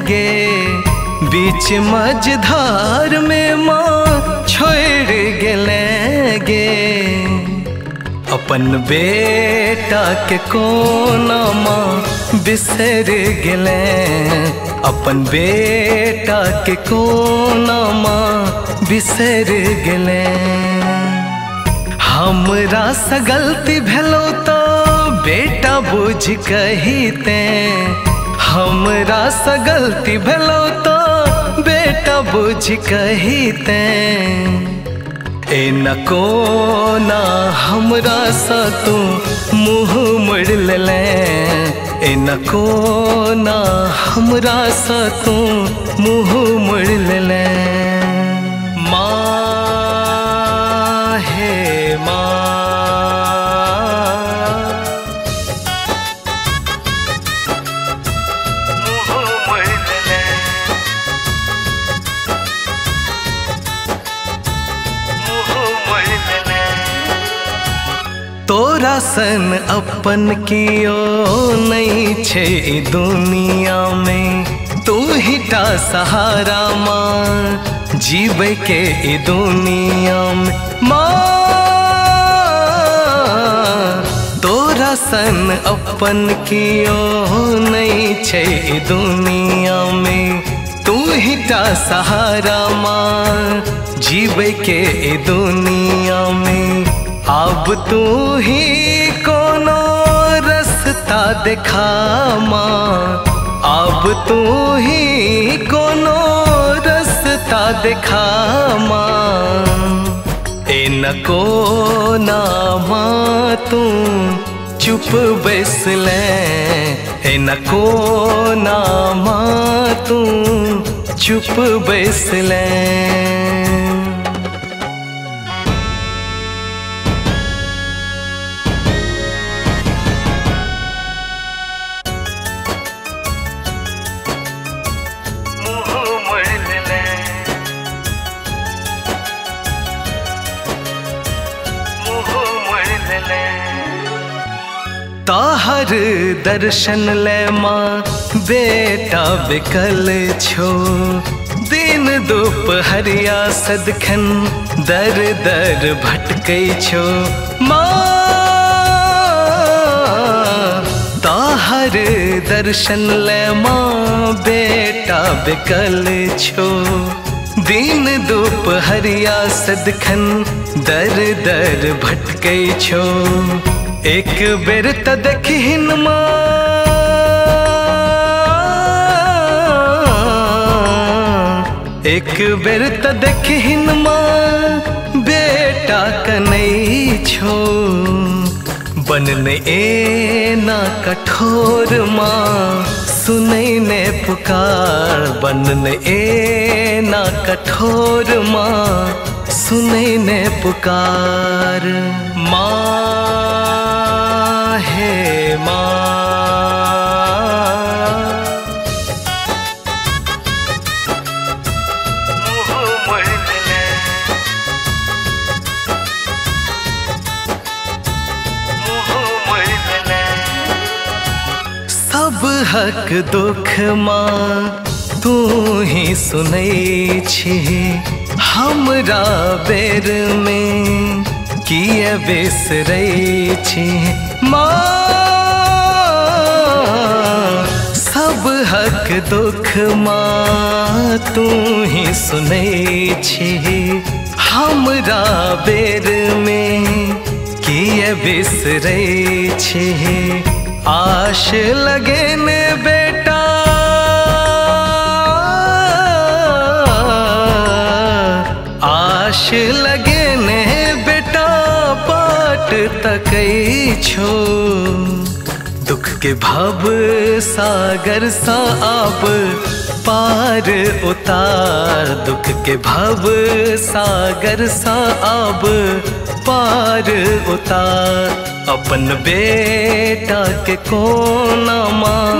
गे बीच मझधार में माँ छोड़ गेले गे। अपन बेटा के कोना माँ बिसर गेले, अपन बेटा के कोना माँ बिसर गेले। हमरा सा गलती भेलो तो बेटा बुझ कहिते, हमरा सा गलती भेलो तो बेटा बुझ कहिते। ए न कोना हमरा सा तू मुँह मोड़ ले, ए न कोना हमरा सा तू मुँह मोड़ ले। माँ हे माँ, तोरा सन अपन कियो नहीं छे दुनिया में, तू ही टा सहारा माँ जीवे के दुनिया में। माँ तोरा सन अपन कियो नहीं छे दुनिया में, तू ही टा सहारा माँ जीवे के दुनिया में। अब तू ही कोनो रास्ता दिखा माँ, अब तू ही कोनो रास्ता दिखा माँ। ए न कोना माँ तू चुप बैस ले, ए न कोना माँ तू चुप बैस ले। ताहर दर्शन ले माँ बेटा बिकल छो, दिन दोपहरिया सदखन दर दर भटकै छो। माँ ताहर दर्शन ले माँ बेटा बिकल छो, दिन दोपहरिया सदखन दर दर भटकै छो। एक बेर त देखिन माँ, एक बेर त देखिन माँ बेटा कनै छो। बनने एना कठोर माँ सुनै ने पुकार, बनने एना कठोर माँ सुनै ने पुकार। माँ हे माँ, सब हक दुख माँ तू ही सुनै छी, हमरा बेर में किए बिसरै छी। माँ सब हक दुख माँ तू ही सुनै छी, हमरा बेर में किए बिसरै छी। आश लगेने बेटा आश लगेने बेटा बाट तकै छो। दुख के भव सागर सा आब पार उतार, दुख के भव सागर सा आब पार उतार। अपन बेटा के कोना माँ